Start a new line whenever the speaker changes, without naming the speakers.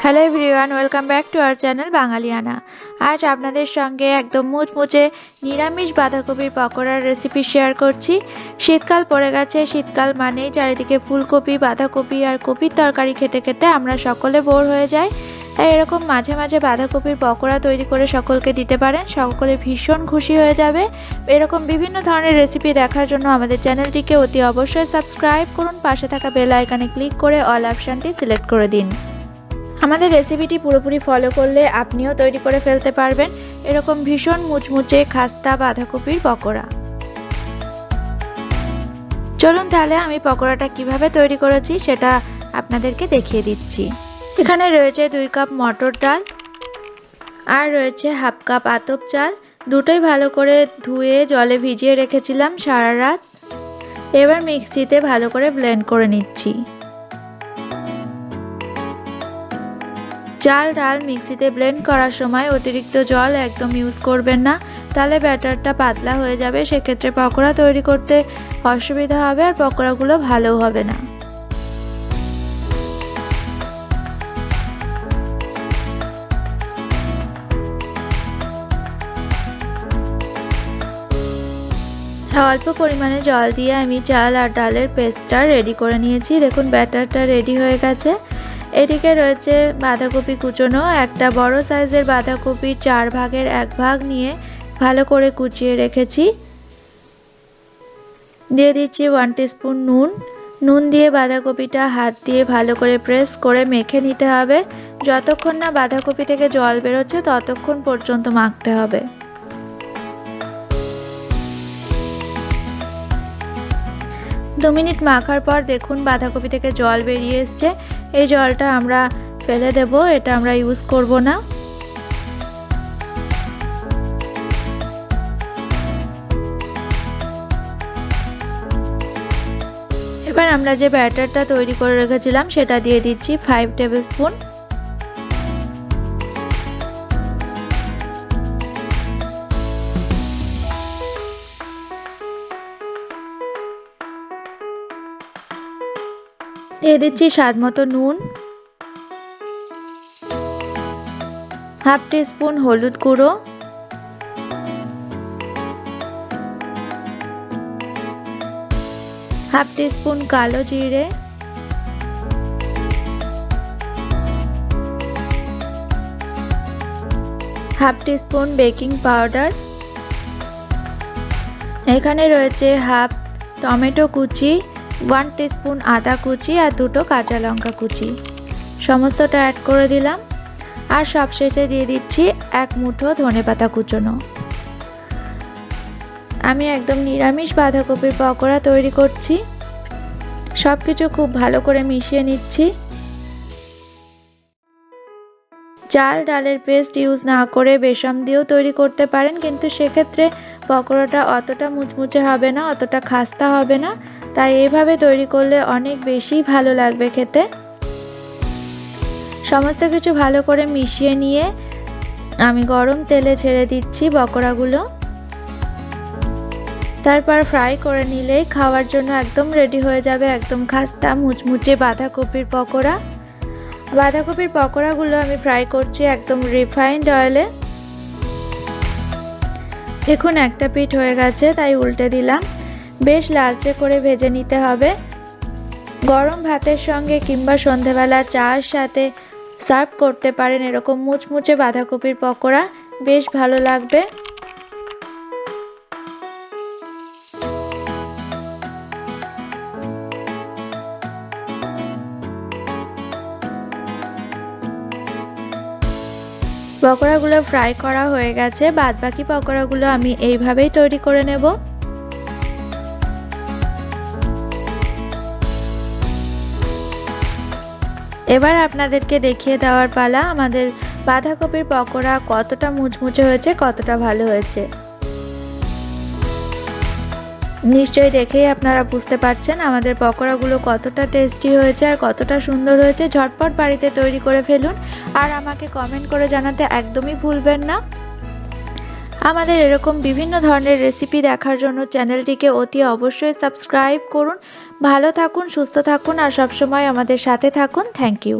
Hello everyone, welcome back to our channel Bangaliyana. আজ আপনাদের সঙ্গে একদম মুচমুচে নিরামিষ বাঁধাকপির পকোড়ার রেসিপি শেয়ার করছি। শীতকাল পড়ে গেছে, শীতকাল মানেই চারিদিকে ফুলকপি, বাঁধাকপি আর কপির তরকারি খেতে খেতে আমরা সকলে বোর হয়ে যাই। তাই এরকম মাঝে মাঝে বাঁধাকপির পকোড়া তৈরি করে সকলকে দিতে পারেন, সকলে ভীষণ খুশি হয়ে যাবে। এরকম বিভিন্ন ধরনের রেসিপি দেখার জন্য আমাদের চ্যানেলটিকে অতি অবশ্যই সাবস্ক্রাইব করুন, পাশে থাকা বেল আইকনে ক্লিক করে অল অপশানটি সিলেক্ট করে দিন। আমাদের রেসিপিটি পুরোপুরি ফলো করলে আপনিও তৈরি করে ফেলতে পারবেন এরকম ভীষণ মুচমুচে খাস্তা বাঁধাকপির পকোড়া। চলুন তাহলে আমি পকোড়াটা কিভাবে তৈরি করেছি সেটা আপনাদেরকে দেখিয়ে দিচ্ছি। এখানে রয়েছে 2 কাপ মটর ডাল আর রয়েছে হাফ কাপ আতপ চাল। দুটোই ভালো করে ধুয়ে জলে ভিজিয়ে রেখেছিলাম সারা রাত। এবার মিক্সিতে ভালো করে ব্লেন্ড করে নিচ্ছি। চাল ডাল মিক্সিতে ব্লেন্ড করার সময় অতিরিক্ত জল একদম ইউজ করবেন না, তাহলে ব্যাটারটা পাতলা হয়ে যাবে। সেক্ষেত্রে পকোড়া তৈরি করতে অসুবিধা হবে আর পকোড়াগুলো ভালো হবে না। অল্প পরিমাণে জল দিয়ে আমি চাল আর ডালের পেস্টটা রেডি করে নিয়েছি। দেখুন ব্যাটারটা রেডি হয়ে গেছে। এদিকে রয়েছে বাঁধাকপি কুচোনো। একটা বড় সাইজের বাঁধাকপি 4 ভাগের 1 ভাগ নিয়ে ভালো করে কুচিয়ে রেখেছি। দিয়ে দিচ্ছি 1 টিস্পুন নুন। নুন দিয়ে বাঁধাকপিটা হাত দিয়ে ভালো করে প্রেস করে মেখে নিতে হবে। যতক্ষণ না বাঁধাকপি থেকে জল বেরোচ্ছে ততক্ষণ পর্যন্ত মাখতে হবে। দু মিনিট মাখার পর দেখুন বাঁধাকপি থেকে জল বেরিয়ে এসছে। এই জলটা আমরা ফেলে দেব, এটা আমরা ইউজ করব না। এবার আমরা যে ব্যাটারটা তৈরি করে রেখেছিলাম সেটা দিয়ে দিচ্ছি 5 টেবিল স্পুন। দিয়ে দিচ্ছি স্বাদ মতো নুন, হাফ টিস্পুন হলুদ গুঁড়ো, হাফ টিস্পুন কালো জিরে, হাফ টিস্পুন বেকিং পাউডার। এখানে রয়েছে হাফ টমেটো কুচি, 1 টিস্পুন আদা কুচি আর 2টো কাঁচা লঙ্কা কুচি। সমস্তটা অ্যাড করে দিলাম। আর সবশেষে দিয়ে দিচ্ছি 1 মুঠো ধনেপাতা কুচোনো। আমি একদম নিরামিষ বাঁধাকপির পকোড়া তৈরি করছি। সব কিছু খুব ভালো করে মিশিয়ে নিচ্ছি। চাল ডালের পেস্ট ইউজ না করে বেসন দিয়েও তৈরি করতে পারেন, কিন্তু সেক্ষেত্রে পকোড়াটা অতটা মুচমুচে হবে না, অতটা খাস্তা হবে না। তাই এইভাবে তৈরি করলে অনেক বেশি ভালো লাগবে খেতে। সমস্ত কিছু ভালো করে মিশিয়ে নিয়ে আমি গরম তেলে ছেড়ে দিচ্ছি পকোড়াগুলো। তারপর ফ্রাই করে নিলেই খাওয়ার জন্য একদম রেডি হয়ে যাবে একদম খাস্তা মুচমুচে বাঁধাকপির পকোড়া। বাঁধাকপির পকোড়াগুলো আমি ফ্রাই করছি একদম রিফাইন্ড অয়েলে। দেখুন একটা পিঠ হয়ে গেছে, তাই উল্টে দিলাম। বেশ লালচে করে ভেজে নিতে হবে। গরম ভাতের সঙ্গে কিংবা সন্ধেবেলা চায়ের সাথে সার্ভ করতে পারেন এরকম মুচমুচে বাঁধাকপির পকোড়া, বেশ ভালো লাগবে। পকোড়াগুলো ফ্রাই করা হয়ে গেছে। বাদবাকি পকোড়াগুলো আমি এইভাবেই তৈরি করে নেব। এবার আপনাদেরকে দেখিয়ে দেওয়ার পালা আমাদের বাঁধাকপির পকোড়া কতটা মুচমুচে হয়েছে, কতটা ভালো হয়েছে। নিশ্চয়ই দেখেই আপনারা বুঝতে পারছেন আমাদের পকোড়াগুলো কতটা টেস্টি হয়েছে আর কতটা সুন্দর হয়েছে। ঝটপট বাড়িতে তৈরি করে ফেলুন আর আমাকে কমেন্ট করে জানাতে একদমই ভুলবেন না। আমাদের এরকম বিভিন্ন ধরনের রেসিপি দেখার জন্য চ্যানেলটিকে অতি অবশ্যই সাবস্ক্রাইব করুন। ভালো থাকুন, সুস্থ থাকুন আর সবসময় আমাদের সাথে থাকুন। Thank you.